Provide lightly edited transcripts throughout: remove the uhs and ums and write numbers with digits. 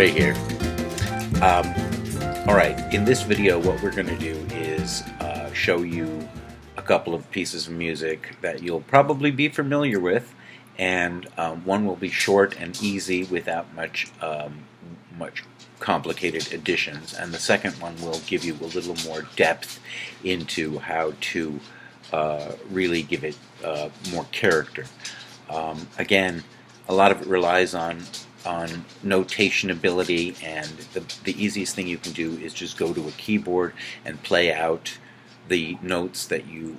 Ray here. Alright, in this video what we're going to do is show you a couple of pieces of music that you'll probably be familiar with, and one will be short and easy without much complicated additions, and the second one will give you a little more depth into how to really give it more character. Again, a lot of it relies on notation ability, and the easiest thing you can do is just go to a keyboard and play out the notes that you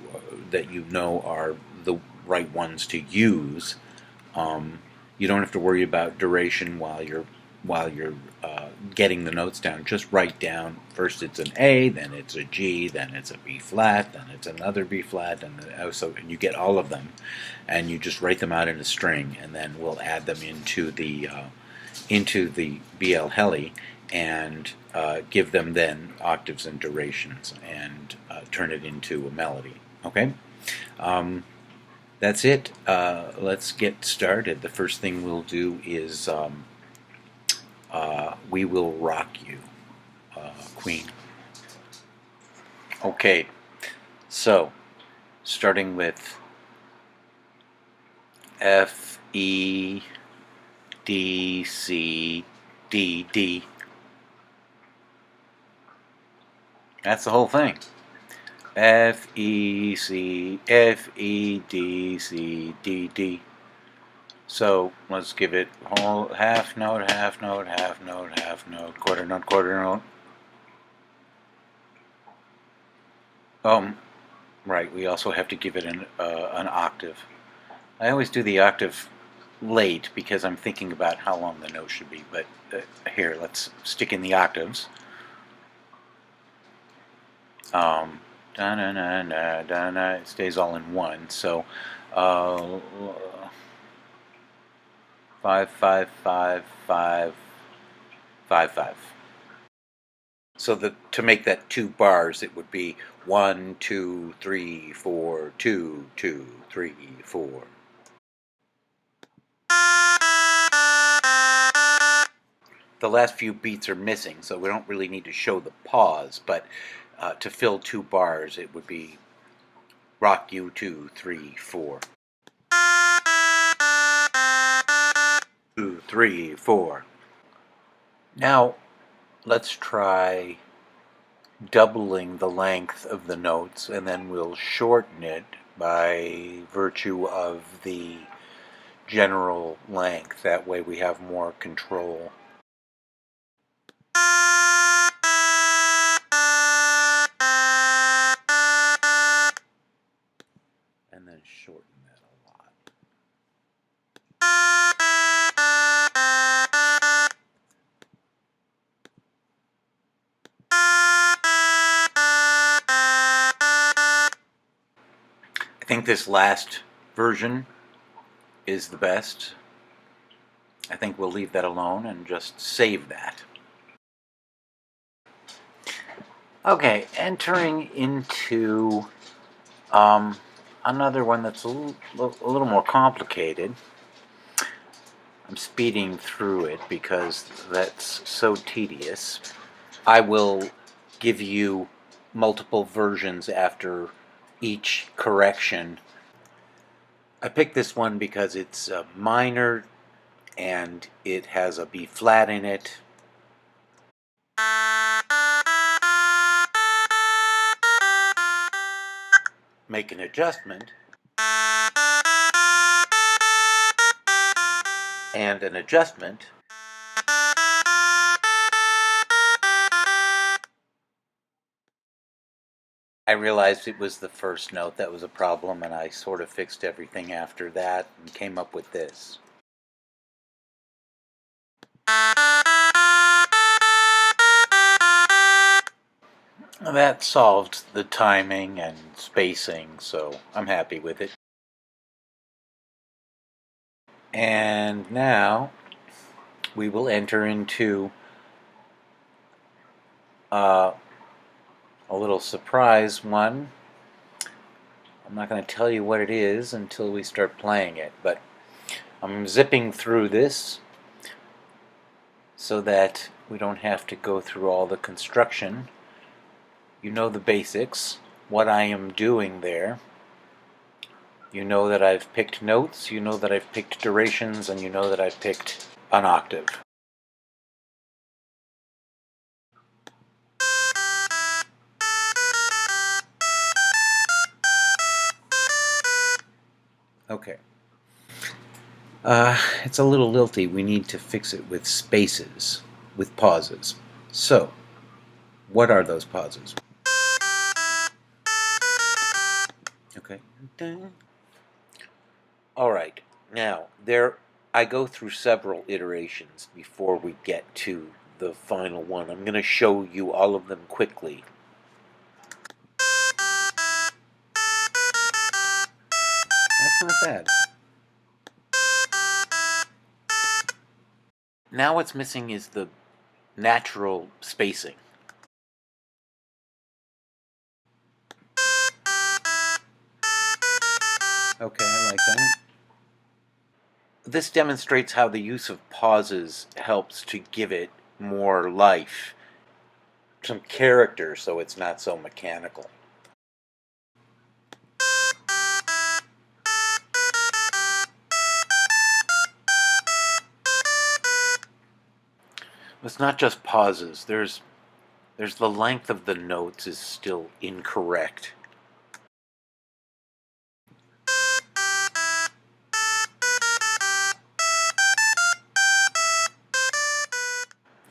know are the right ones to use. You don't have to worry about duration while you're getting the notes down. Just write down, first it's an A, then it's a G, then it's a B flat, then it's another B flat, and you get all of them, and you just write them out in a string, and then we'll add them into the BlHeli and give them then octaves and durations, and turn it into a melody. Okay? That's it. Let's get started. The first thing we'll do is We Will Rock You, Queen. Okay, so starting with F, E, D, C, D, D. That's the whole thing. F, E, C, F, E, D, C, D, D. So let's give it whole half note, half note, half note, half note, quarter note, quarter note. Right, we also have to give it an octave. I always do the octave late because I'm thinking about how long the note should be, but here, let's stick in the octaves. It stays all in one, so 5, 5, 5, 5, 5, 5. So to make that 2 bars, it would be 1, 2, 3, 4, 2, 2, 3, 4. The last few beats are missing, so we don't really need to show the pause, but to fill 2 bars, it would be rock you 2, 3, 4. 2, 3, 4. Now, let's try doubling the length of the notes, and then we'll shorten it by virtue of the general length. That way we have more control. And then shorten that a lot. I think this last version is the best. I think we'll leave that alone and just save that. Okay, entering into another one that's a little more complicated. I'm speeding through it because that's so tedious. I will give you multiple versions after each correction. I picked this one because it's minor and it has a B flat in it. Make an adjustment, and an adjustment. I realized it was the first note that was a problem, and I sort of fixed everything after that and came up with this. That solved the timing and spacing, so I'm happy with it. And now we will enter into a little surprise one. I'm not going to tell you what it is until we start playing it, but I'm zipping through this. so that we don't have to go through all the construction. You know the basics, what I am doing there. You know that I've picked notes, you know that I've picked durations, and you know that I've picked an octave. Okay. It's a little lilty. We need to fix it with spaces, with pauses. So, what are those pauses? Okay. All right. Now, I go through several iterations before we get to the final one. I'm going to show you all of them quickly. That's not bad. Now what's missing is the natural spacing. Okay, I like that. This demonstrates how the use of pauses helps to give it more life, some character, so it's not so mechanical. It's not just pauses. There's the length of the notes is still incorrect.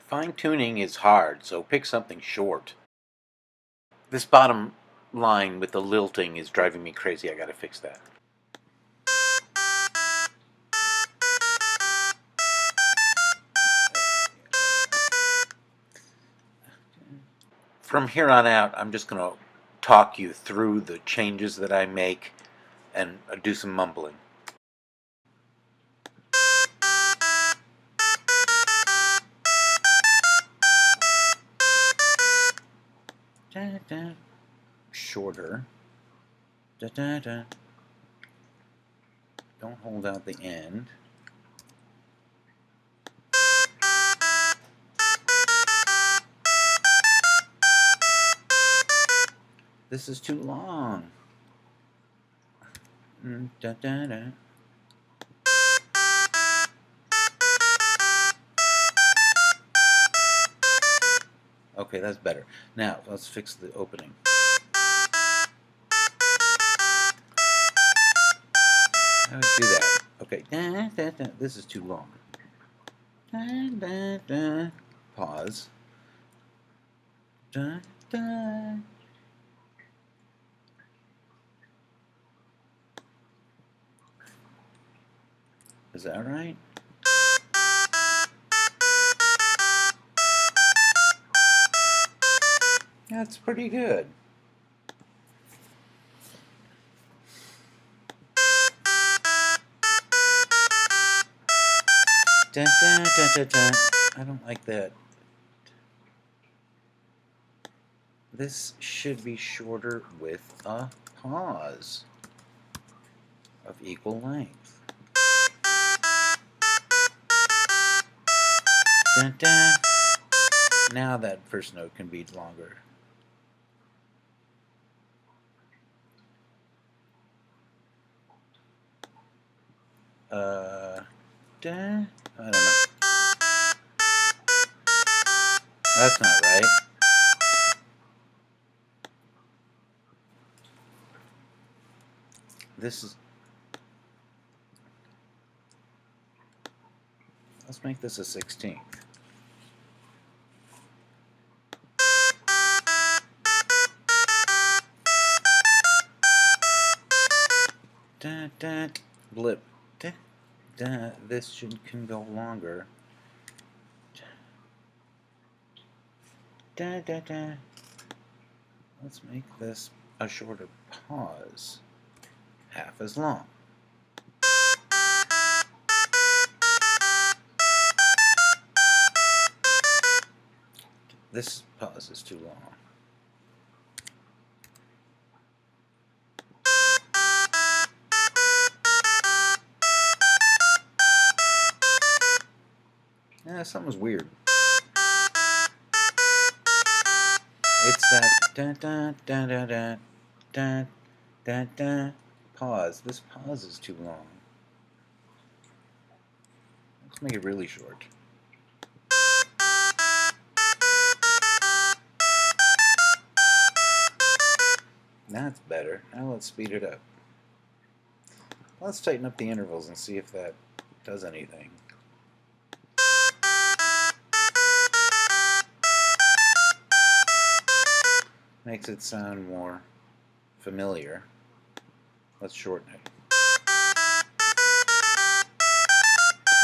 Fine-tuning is hard, so pick something short. This bottom line with the lilting is driving me crazy. I gotta fix that. From here on out, I'm just gonna talk you through the changes that I make and do some mumbling. Da, da. Shorter. Da, da, da. Don't hold out the end. This is too long. Da, da, da. Okay, that's better. Now, let's fix the opening. I always do that. Okay. Da, da, da. This is too long. Da, da, da. Pause. Da, da. Is that right? That's pretty good. Da, da, da, da, da. I don't like that. This should be shorter with a pause of equal length. Da, da. Now that first note can be longer. Da, I don't know. That's not right. This is... Let's make this a 16th. Da, da, blip. Da, da. This can go longer. Da, da, da. Let's make this a shorter pause. Half as long. This pause is too long. something's weird. It's that da da da da da da da da pause. This pause is too long. Let's make it really short. That's better. Now let's speed it up. Let's tighten up the intervals and see if that does anything. Makes it sound more familiar. Let's shorten it.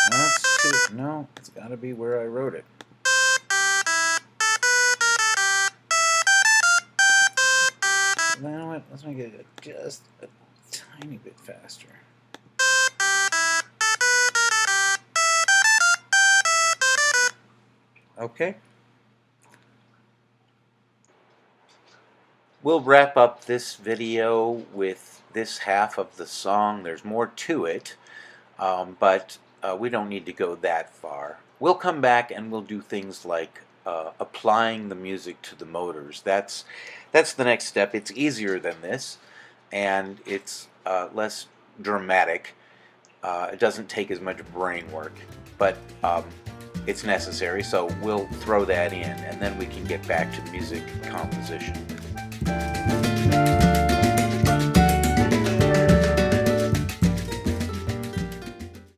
That's too, no, it's got to be where I wrote it. You know what? Let's make it just a tiny bit faster. Okay. We'll wrap up this video with this half of the song. There's more to it, but we don't need to go that far. We'll come back and we'll do things like applying the music to the motors. That's the next step. It's easier than this, and it's less dramatic. It doesn't take as much brain work, but it's necessary, so we'll throw that in, and then we can get back to music composition.